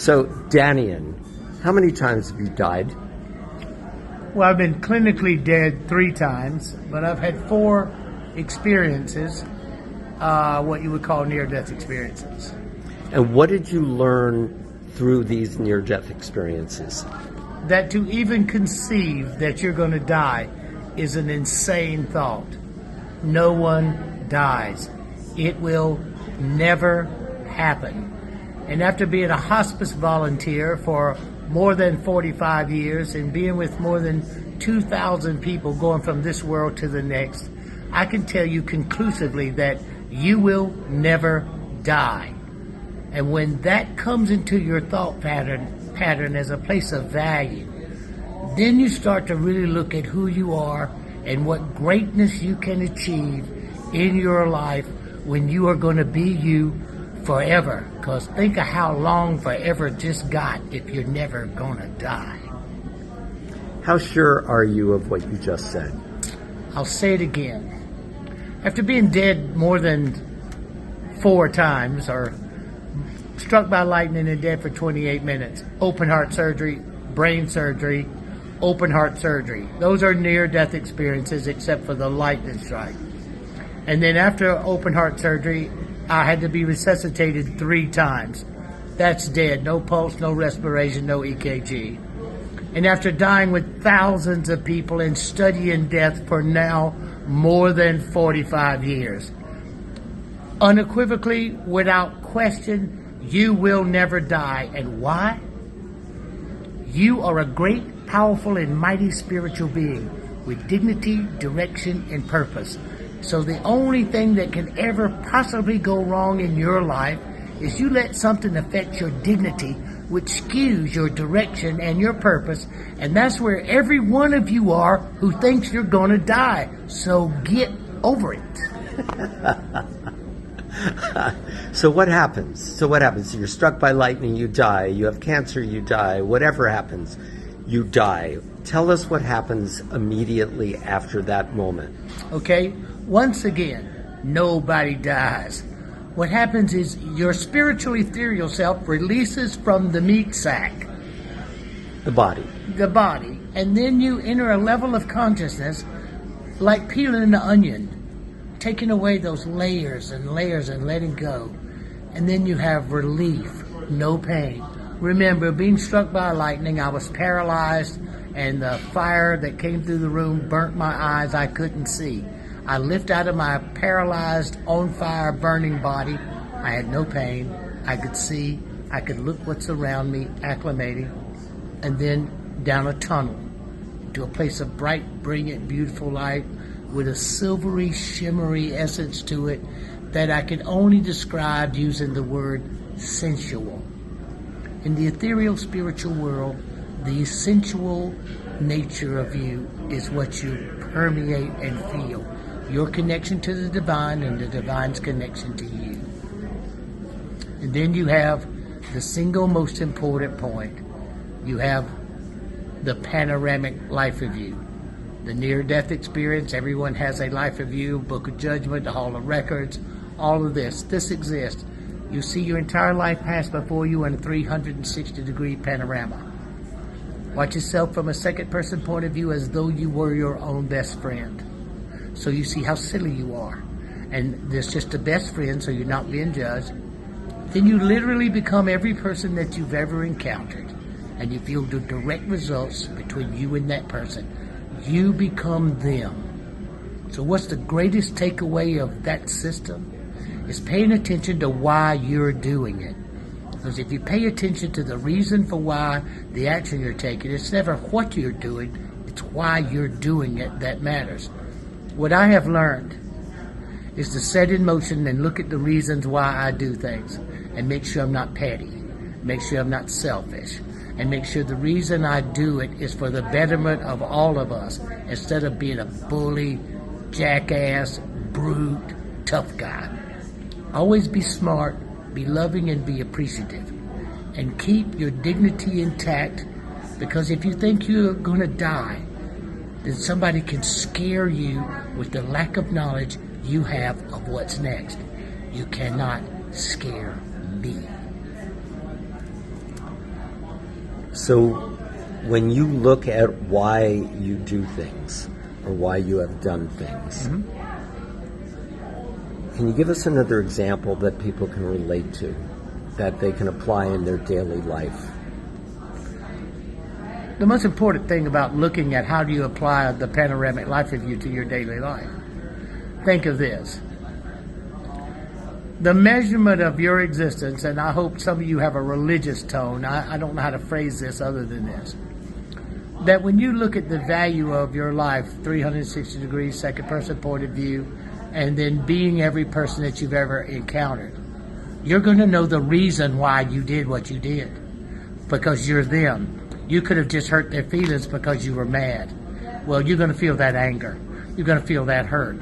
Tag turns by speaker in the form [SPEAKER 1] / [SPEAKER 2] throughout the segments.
[SPEAKER 1] So, Danian, how many times have you died?
[SPEAKER 2] Well, I've been clinically dead 3 times, but I've had 4 experiences, what you would call near-death experiences.
[SPEAKER 1] And what did you learn through these near-death experiences?
[SPEAKER 2] That to even conceive that you're going to die is an insane thought. No one dies. It will never happen. And after being a hospice volunteer for more than 45 years and being with more than 2,000 people going from this world to the next, I can tell you conclusively that you will never die. And when that comes into your thought pattern as a place of value, then you start to really look at who you are and what greatness you can achieve in your life when you are going to be you forever. Because think of how long forever just got if you're never going to die.
[SPEAKER 1] How sure are you of what you just said?
[SPEAKER 2] I'll say it again. After being dead more than 4 times, or struck by lightning and dead for 28 minutes, open heart surgery, brain surgery, open heart surgery. Those are near-death experiences except for the lightning strike. And then after open heart surgery, I had to be resuscitated 3 times. That's dead. No pulse, no respiration, no EKG. And after dying with thousands of people and studying death for now more than 45 years, unequivocally, without question, you will never die. And why? You are a great, powerful, and mighty spiritual being with dignity, direction, and purpose. So the only thing that can ever possibly go wrong in your life is you let something affect your dignity, which skews your direction and your purpose, and that's where every one of you are who thinks you're going to die. So get over it.
[SPEAKER 1] So what happens? You're struck by lightning, you die. You have cancer, you die. Whatever happens, you die. Tell us what happens immediately after that moment.
[SPEAKER 2] Okay, once again, nobody dies. What happens is your spiritual ethereal self releases from the meat sack.
[SPEAKER 1] The body.
[SPEAKER 2] And then you enter a level of consciousness like peeling an onion, taking away those layers and layers and letting go. And then you have relief, no pain. Remember, being struck by lightning, I was paralyzed, and the fire that came through the room burnt my eyes. I couldn't see. I lifted out of my paralyzed, on fire, burning body. I had no pain. I could see. I could look what's around me, acclimating, and then down a tunnel to a place of bright, brilliant, beautiful light with a silvery, shimmery essence to it that I can only describe using the word sensual. In the ethereal spiritual world, the sensual nature of you is what you permeate and feel. Your connection to the divine and the divine's connection to you. And then you have the single most important point. You have the panoramic life of you. The near-death experience, everyone has a life of you, Book of Judgment, the Hall of Records, all of this. This exists. You see your entire life pass before you in a 360-degree panorama. Watch yourself from a second-person point of view as though you were your own best friend. So you see how silly you are. And there's just a best friend, so you're not being judged. Then you literally become every person that you've ever encountered. And you feel the direct results between you and that person. You become them. So what's the greatest takeaway of that system? Is paying attention to why you're doing it. Because if you pay attention to the reason for why the action you're taking, it's never what you're doing, it's why you're doing it that matters. What I have learned is to set in motion and look at the reasons why I do things and make sure I'm not petty, make sure I'm not selfish, and make sure the reason I do it is for the betterment of all of us instead of being a bully, jackass, brute, tough guy. Always be smart, be loving, and be appreciative. And keep your dignity intact, because if you think you're going to die, then somebody can scare you with the lack of knowledge you have of what's next. You cannot scare me.
[SPEAKER 1] So when you look at why you do things or why you have done things, can you give us another example that people can relate to, that they can apply in their daily life?
[SPEAKER 2] The most important thing about looking at how do you apply the panoramic life review to your daily life, think of this. The measurement of your existence, and I hope some of you have a religious tone, I don't know how to phrase this other than this, that when you look at the value of your life, 360 degrees, second person point of view, and then being every person that you've ever encountered, you're going to know the reason why you did what you did, because you're them. You could have just hurt their feelings because you were mad. Well, you're going to feel that anger. You're going to feel that hurt.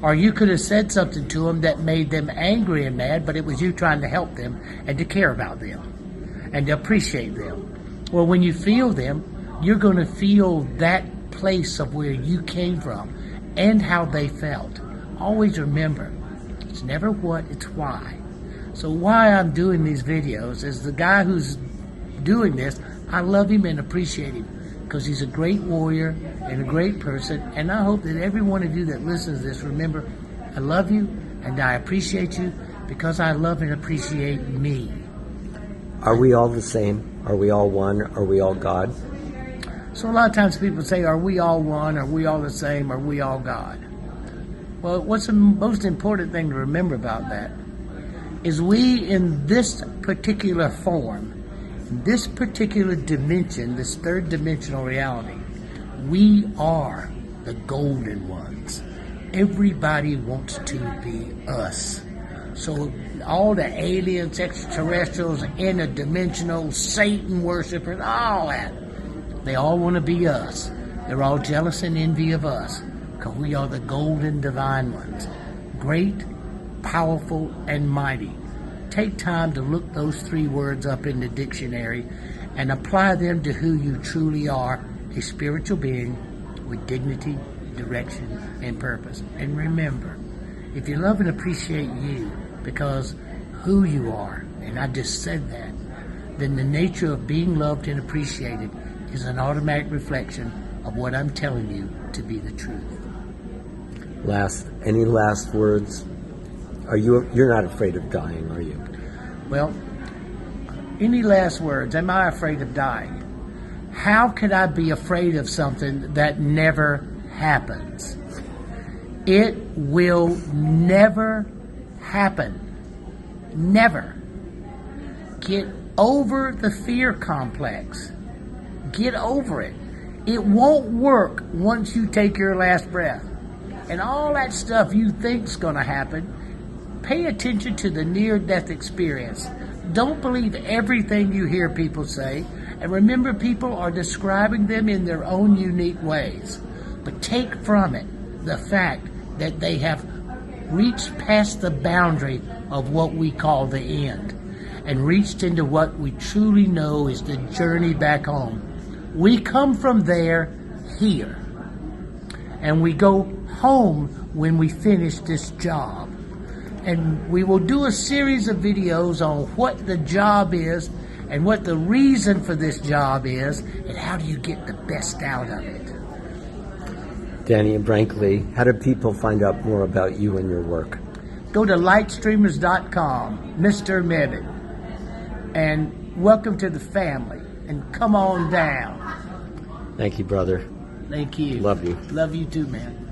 [SPEAKER 2] Or you could have said something to them that made them angry and mad, but it was you trying to help them and to care about them and to appreciate them. Well, when you feel them, you're going to feel that place of where you came from and how they felt. Always remember, it's never what, it's why. So why I'm doing these videos is the guy who's doing this, I love him and appreciate him because he's a great warrior and a great person. And I hope that every one of you that listens to this, remember, I love you and I appreciate you because I love and appreciate me.
[SPEAKER 1] Are we all the same? Are we all one? Are we all God?
[SPEAKER 2] So a lot of times people say, are we all one? Are we all the same? Are we all God? Well, what's the most important thing to remember about that is we in this particular form, in this particular dimension, this third dimensional reality, we are the golden ones. Everybody wants to be us. So all the aliens, extraterrestrials, interdimensional, Satan worshipers, all that, they all want to be us. They're all jealous and envy of us because we are the golden divine ones. Great, powerful, and mighty. Take time to look those three words up in the dictionary and apply them to who you truly are, a spiritual being with dignity, direction, and purpose. And remember, if you love and appreciate you because who you are, and I just said that, then the nature of being loved and appreciated is an automatic reflection of what I'm telling you to be the truth.
[SPEAKER 1] Any last words? You're not afraid of dying, are you?
[SPEAKER 2] Well, any last words? Am I afraid of dying? How could I be afraid of something that never happens? It will never happen. Never. Get over the fear complex. Get over it. It won't work once you take your last breath. And all that stuff you think's going to happen, pay attention to the near-death experience. Don't believe everything you hear people say. And remember, people are describing them in their own unique ways. But take from it the fact that they have reached past the boundary of what we call the end and reached into what we truly know is the journey back home. We come from there here. And we go home when we finish this job. And we will do a series of videos on what the job is and what the reason for this job is and how do you get the best out of it.
[SPEAKER 1] Danny and Brankley, how do people find out more about you and your work?
[SPEAKER 2] Go to lightstreamers.com, Mr. Mebane, and welcome to the family. And come on down.
[SPEAKER 1] Thank you, brother.
[SPEAKER 2] Thank you.
[SPEAKER 1] Love you.
[SPEAKER 2] Love you too, man.